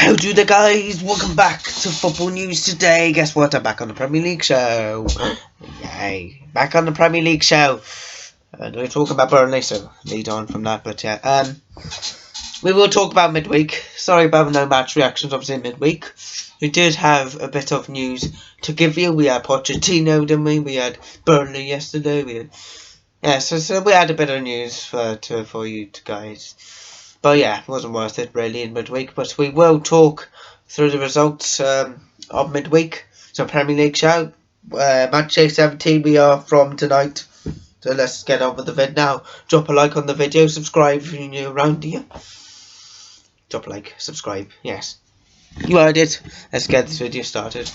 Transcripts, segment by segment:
How do the guys? Welcome back to Football News today. Guess what? I'm back on the Premier League show. Yay. Back on the Premier League show. We're talking about Burnley, so lead on from that. But yeah, we will talk about midweek. Sorry about no match reactions, obviously, midweek. We did have a bit of news to give you. We had Pochettino, didn't we? We had Burnley yesterday. So we had a bit of news for you guys. But yeah, it wasn't worth it really in midweek. But we will talk through the results of midweek. So Premier League show, Matchday 17 we are from tonight. So let's get on with the vid now. Drop a like on the video, subscribe if you're new around here. Drop a like, subscribe, yes. You heard it. Let's get this video started. So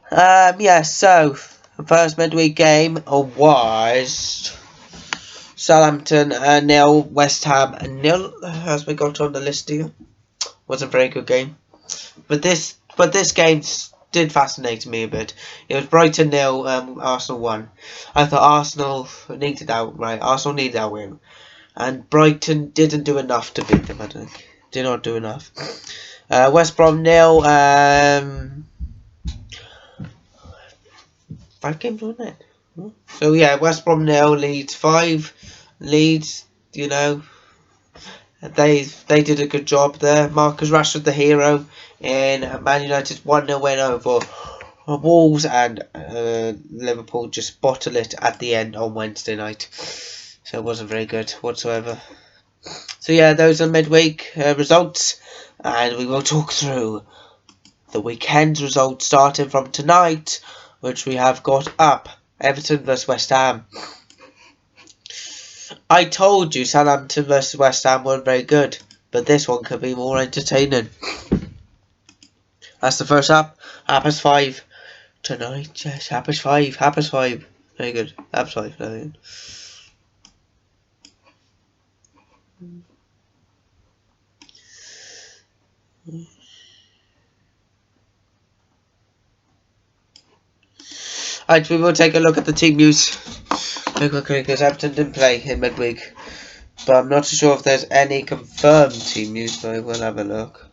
the first midweek game was Southampton 0, West Ham 0, as we got on the list here. Wasn't a very good game, but this game did fascinate me a bit. It was Brighton 0, Arsenal 1. I thought Arsenal needed that win, and Brighton didn't do enough to beat them. I think did not do enough. West Brom 0. 5 games, wasn't it? So yeah, West Brom 0, Leeds 5. Leeds, you know, they did a good job there. Marcus Rashford, the hero, in Man United's 1-0 win over Wolves, and Liverpool just bottled it at the end on Wednesday night. So it wasn't very good whatsoever. So yeah, those are midweek results, and we will talk through the weekend's results starting from tonight, which we have got up. Everton vs West Ham. I told you Southampton vs West Ham weren't very good, but this one could be more entertaining. That's the first app. App is 5 tonight. Yes, app is 5. App is 5. Very good. App's 5. Very good. Alright, we will take a look at the team news very quickly because Everton didn't play in midweek. But I'm not sure if there's any confirmed team news, but we'll have a look.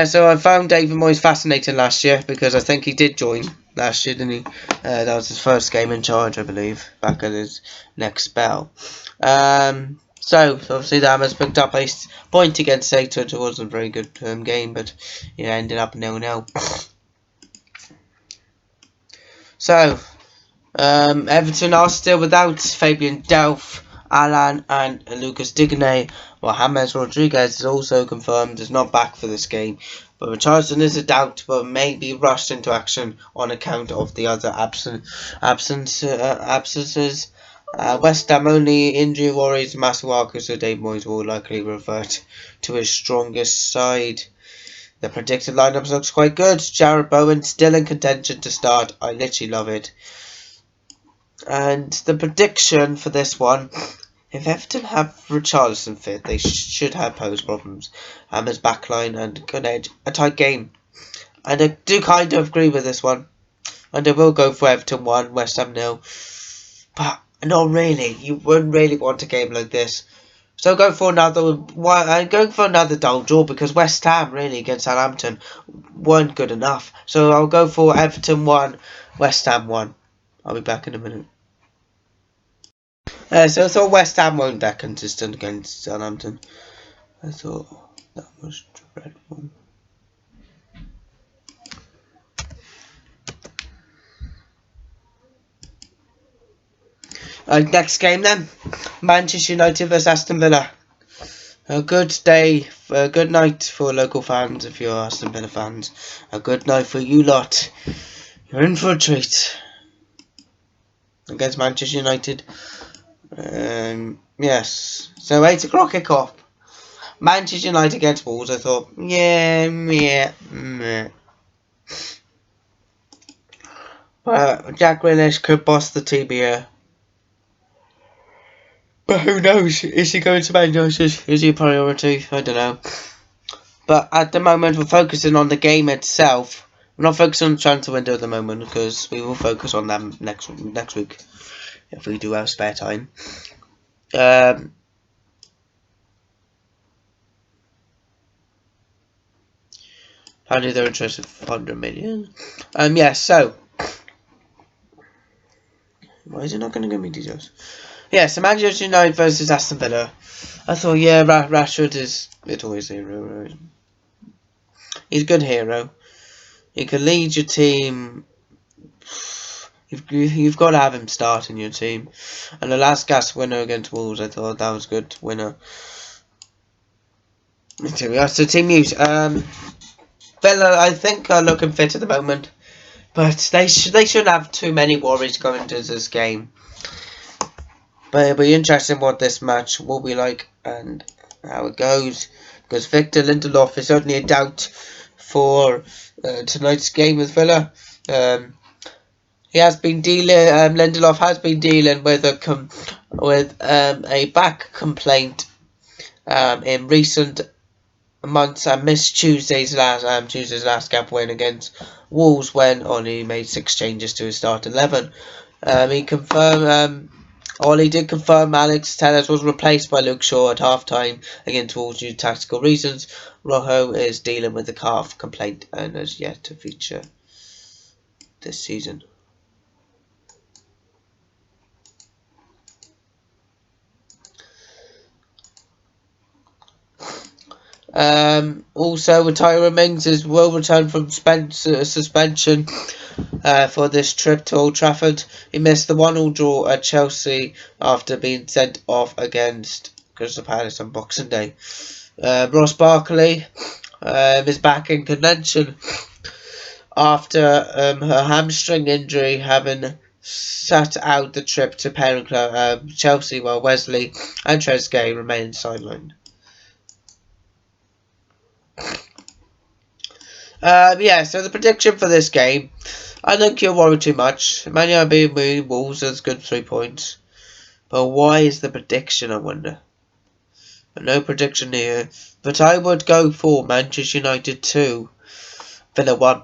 So I found David Moyes fascinating last year because I think he did join last year, didn't he? That was his first game in charge, I believe, back at his next spell. So obviously the Hammers picked up a point against Satan. It wasn't a very good game, but it ended up 0-0. So Everton are still without Fabian Delph, Alan and Lucas Digne, while James Rodriguez is also confirmed is not back for this game. But Richardson is a doubt, but may be rushed into action on account of the other absences. West Ham only injury worries Masuaku, so Dave Moyes will likely revert to his strongest side. The predicted lineup looks quite good. Jared Bowen still in contention to start. I literally love it. And the prediction for this one, if Everton have Richarlison fit, they should have pose problems. His backline and good edge, a tight game. And I do kind of agree with this one. And I will go for Everton 1, West Ham 0. But not really. You wouldn't really want a game like this. So I'm going for another dull draw because West Ham really against Southampton weren't good enough. So I'll go for Everton 1, West Ham 1. I'll be back in a minute. So I thought West Ham weren't that consistent against Southampton. I thought that was dreadful. Next game then, Manchester United vs Aston Villa. A good day, a good night for local fans if you're Aston Villa fans. A good night for you lot. You're in for a treat against Manchester United. Yes, so 8 o'clock kickoff. Manchester United against Wolves. I thought, meh. But Jack Grealish could boss the team here. But who knows? Is he going to Man United? Is he a priority? I don't know. But at the moment, we're focusing on the game itself. We're not focusing on the transfer window at the moment because we will focus on them next week if we do have spare time. Apparently they're interested in 100 million. Yeah, so why is it not going to give me details? Yeah, so Manchester United versus Aston Villa. I thought, yeah, Rashford is always a hero, right? He's a good hero. He can lead your team. You've got to have him start in your team. And the last gas winner against Wolves, I thought that was a good winner. So team news. Villa, I think, are looking fit at the moment, but they shouldn't have too many worries going into this game. But it'll be interesting what this match will be like and how it goes, because Victor Lindelof is certainly a doubt for tonight's game with Villa. He has been dealing. Lindelof has been dealing with a back complaint in recent months. I missed Tuesday's last gap win against Wolves when only made 6 changes to his start 11. He confirmed. He did confirm Alex Telles was replaced by Luke Shaw at half-time against Wolves due to tactical reasons. Rojo is dealing with the calf complaint and has yet to feature this season. Also, Tyron Mings will return from suspension for this trip to Old Trafford. He missed the 1-1 draw at Chelsea after being sent off against Crystal Palace on Boxing Day. Ross Barkley is back in contention after her hamstring injury, having sat out the trip to parent club Chelsea, while Wesley and Trezeguet remain sidelined. So the prediction for this game, I don't think you'll worry too much. Man United beating Wolves is good 3 points. But why is the prediction, I wonder? No prediction here. But I would go for Manchester United 2, Villa 1.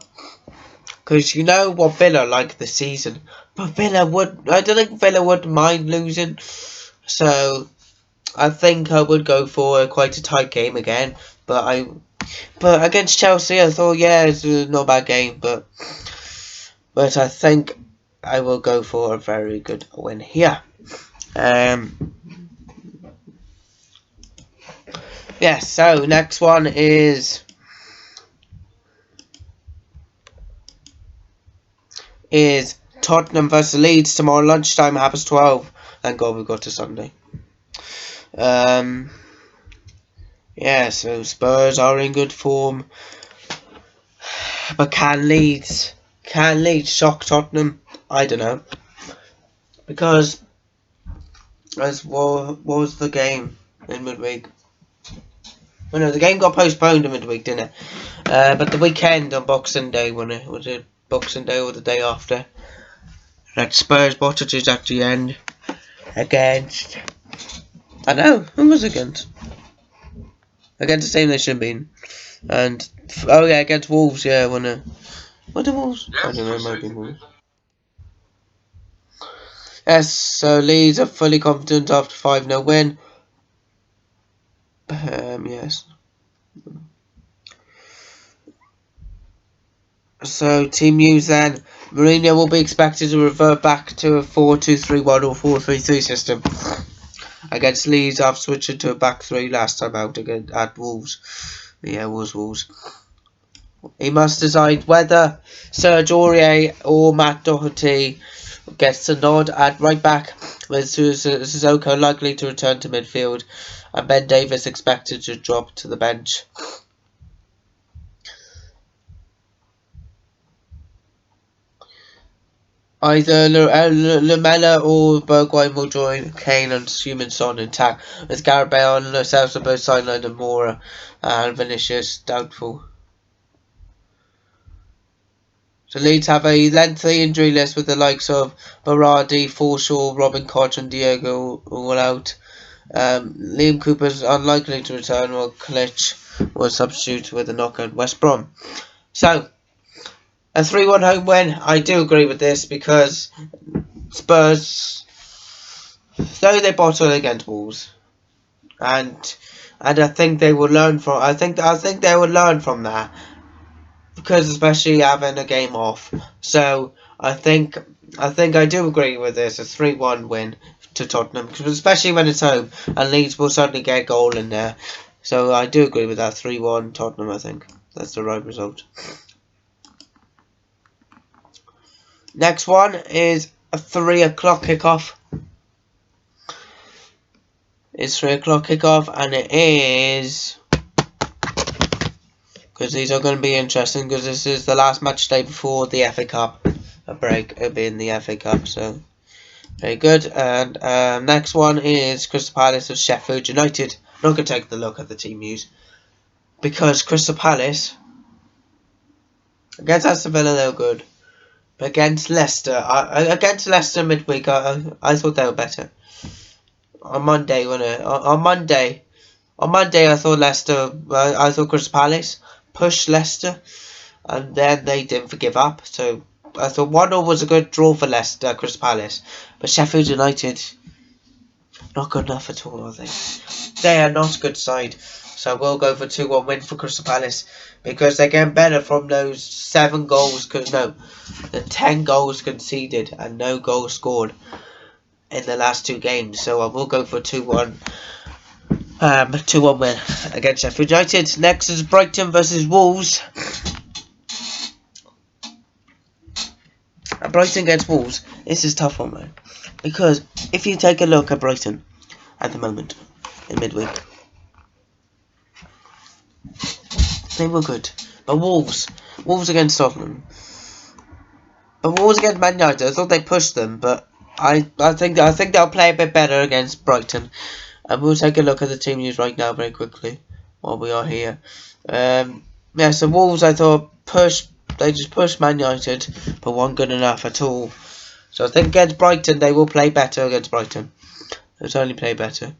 Because you know what Villa like this season. But I don't think Villa would mind losing. So I think I would go for quite a tight game again. But against Chelsea, I thought, yeah, it's not a bad game, but I think I will go for a very good win here. So next one is Tottenham versus Leeds tomorrow lunchtime, 12:30. Thank God we got to Sunday. So Spurs are in good form, but can Leeds shock Tottenham? I don't know, because what was the game in midweek? Oh no, the game got postponed in midweek, didn't it? But the weekend on Boxing Day, was it Boxing Day or the day after? That Spurs Bottages at the end against. I know who was against. Against the team they should have been, and against Wolves. Yeah, what the Wolves? I don't know, it might be Wolves. Yes, so Leeds are fully confident after 5-0 win. Yes. So team news then. Mourinho will be expected to revert back to a 4-2-3-1 or 4-3-3 system against Leeds after switching to a back 3 last time out at Wolves. Yeah, it was Wolves. He must decide whether Serge Aurier or Matt Doherty gets a nod at right back, with Sissoko likely to return to midfield and Ben Davies expected to drop to the bench. Either Lamella or Bergwijn will join Kane and Heung-min Son in attack, with Gareth Bale and Lo Celso both sidelined and Moura and Vinicius doubtful. So Leeds have a lengthy injury list with the likes of Berardi, Forshaw, Robin Koch and Diego all out. Liam Cooper is unlikely to return, while Klich was substituted with a knockout West Brom. So, A 3-1 home win. I do agree with this because Spurs, though they bottled against Wolves, and I think they will learn from. I think they will learn from that, because especially having a game off. So I think I do agree with this. A 3-1 win to Tottenham, especially when it's home, and Leeds will certainly get a goal in there. So I do agree with that. 3-1 Tottenham. I think that's the right result. Next one is a 3 o'clock kickoff. It's 3 o'clock kickoff, and it is, because these are going to be interesting, because this is the last match day before the FA Cup. A break. It'll be in the FA Cup, so very good. And next one is Crystal Palace of Sheffield United. I'm not going to take the look at the team news, because Crystal Palace against Aston Villa they were good, but against Leicester, midweek, I thought they were better. On Monday, on Monday, I thought I thought Crystal Palace pushed Leicester, and then they didn't give up. So I thought 1-0 was a good draw for Leicester, Crystal Palace, but Sheffield United, not good enough at all, are they? They are not a good side. So we'll go for 2-1 win for Crystal Palace, because they're getting better from those 10 goals conceded and no goals scored in the last 2 games. So I will go for 2-1 win against Sheffield United. Next is Brighton versus Wolves. Brighton against Wolves. This is a tough one, man, because if you take a look at Brighton at the moment in midweek, they were good. But Wolves against Tottenham, but Wolves against Man United, I thought they pushed them, but I think they'll play a bit better against Brighton. And we'll take a look at the team news right now very quickly while we are here. So Wolves, I thought they just pushed Man United, but weren't good enough at all. So I think against Brighton they will play better against Brighton. They'll certainly play better.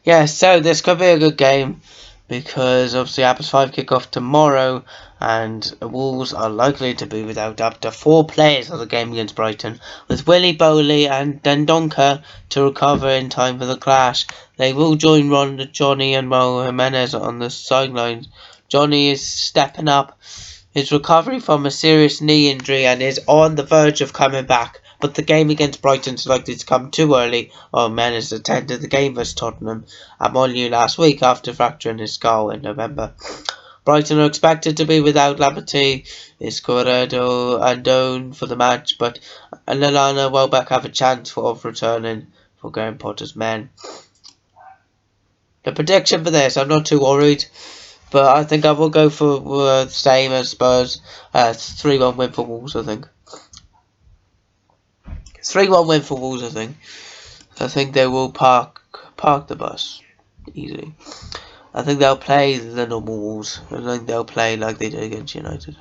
Yeah, so this could be a good game, because obviously Apple's 5 kick off tomorrow, and Wolves are likely to be without up to 4 players for the game against Brighton, with Willy Bowley and Dendoncker to recover in time for the clash. They will join Johnny and Raul Jimenez on the sidelines. Johnny is stepping up his recovery from a serious knee injury and is on the verge of coming back, but the game against Brighton is likely to come too early. Jimenez attended the game versus Tottenham at Molineux last week after fracturing his skull in November. Brighton are expected to be without Lamptey, Escoredo and Doan for the match, but Lallana and Welbeck have a chance of returning for Graham Potter's men. The prediction for this, I'm not too worried, but I think I will go for the same as Spurs. 3-1 win for Wolves, I think. 3-1 win for Wolves, I think. I think they will park the bus easily. I think they'll play the normal Wolves. I think they'll play like they did against United.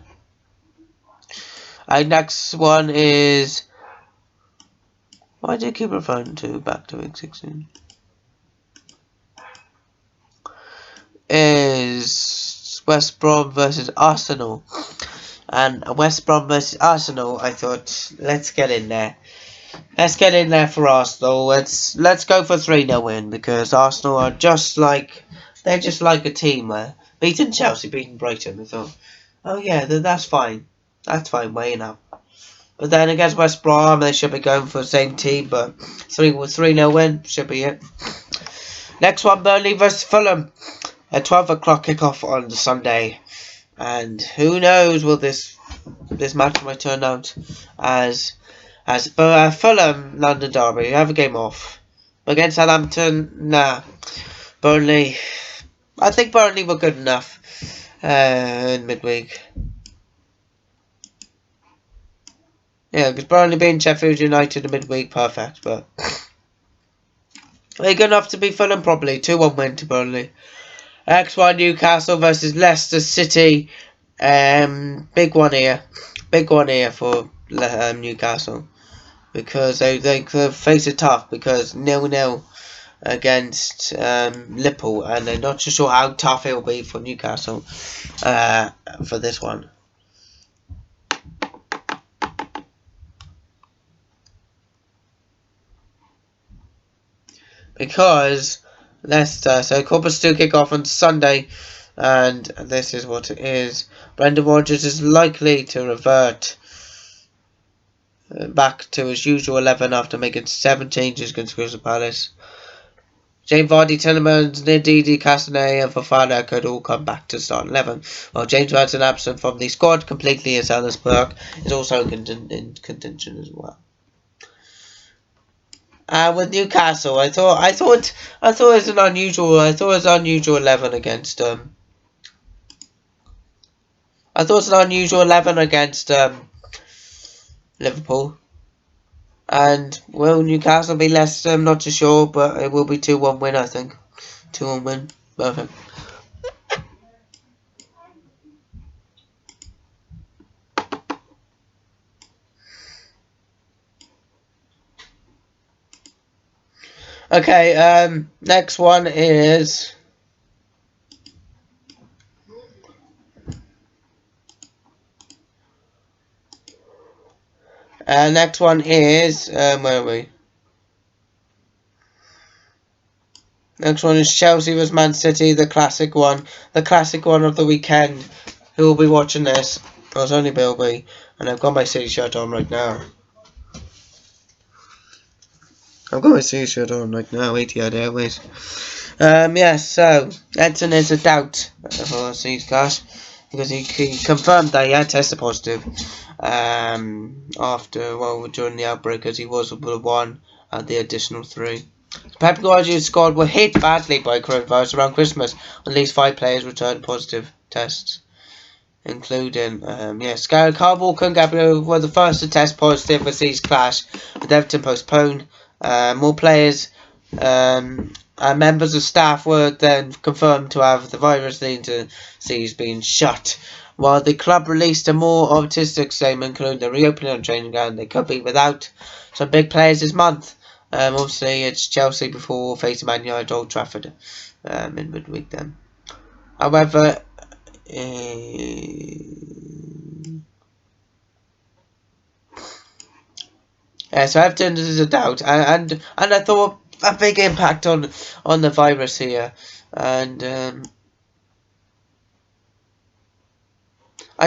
Next one is... Why do you keep referring to back to week 16? Is West Brom versus Arsenal. And West Brom versus Arsenal, I thought, let's get in there. Let's get in there for Arsenal. Let's go for 3-0 win, because Arsenal are they're just like a team where beating Chelsea, beating Brighton. I thought, oh yeah, that's fine. That's fine, weighing up. But then against West Brom, they should be going for the same team, but 3-0 win should be it. Next one, Burnley versus Fulham. A 12 o'clock kickoff on the Sunday. And who knows what this match might turn out as Fulham London derby. You have a game off. But against Southampton, nah. Burnley, I think Burnley were good enough in midweek. Yeah, because Burnley being Sheffield United in midweek, perfect. But they're good enough to beat Fulham probably. 2-1 win to Burnley. X1 Newcastle versus Leicester City. Big one here for Newcastle, because they face it tough, because 0-0 against Liverpool, and I'm not too sure how tough it will be for Newcastle for this one. Because Leicester, so Copa still kick off on Sunday, and this is what it is. Brendan Rodgers is likely to revert back to his usual 11 after making 7 changes against Crystal Palace. James Vardy, Tielemans, Ndidi, Castagne and Fofana could all come back to start 11. While James Madison absent from the squad completely as Ellisberg is also in contention as well. With Newcastle, I thought it was an unusual. I thought it was an unusual 11 against I thought it was an unusual 11 against Liverpool. And will Newcastle be less? I'm not too sure, but it will be 2-1 win. I think 2-1 win. Perfect. Okay. Next one is. Next one is where are we? Next one is Chelsea vs Man City, the classic one of the weekend. Who will be watching this? Oh, it's only Bill B, and I've got my City shirt on right now. Etihad Airways. Yes. So Edson is a doubt for City's class because he confirmed that he had tested positive. During the outbreak, as he was the one at the additional 3. Pep Guardiola's squad were hit badly by coronavirus around Christmas. At least 5 players returned positive tests, including Scarlett Kyle Walker and Gabriel were the first to test positive for City's clash, with Everton postponed. More players and members of staff were then confirmed to have the virus, leading to City's being shut. While the club released a more optimistic statement, including the reopening of training ground, they could be without some big players this month. Obviously, it's Chelsea before facing Man United at Old Trafford in midweek then. However, so Everton is a doubt, and I thought a big impact on the virus here, and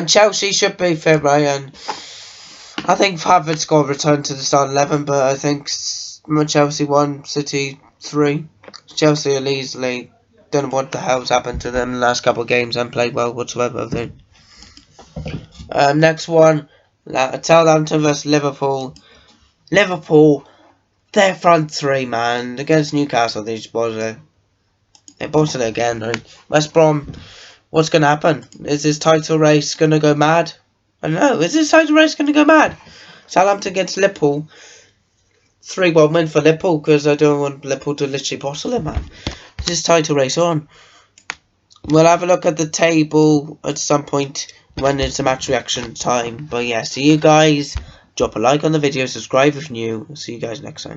Chelsea should be fair, right? And I think Havertz got returned to the start 11, but I think Chelsea 1, City 3. Chelsea are easily don't know what the hell's happened to them in the last couple of games and played well whatsoever. Next one, Talante vs Liverpool. Liverpool, their front 3, man, against Newcastle. They bolted it again. Right? West Brom. What's going to happen? Is this title race going to go mad? I don't know. Is this title race going to go mad? Talante against Liverpool. 3-1 win for Liverpool because I don't want Liverpool to literally bottle it, man. Is this title race on? We'll have a look at the table at some point when it's a match reaction time. But yeah, see you guys. Drop a like on the video, subscribe if you're new. See you guys next time.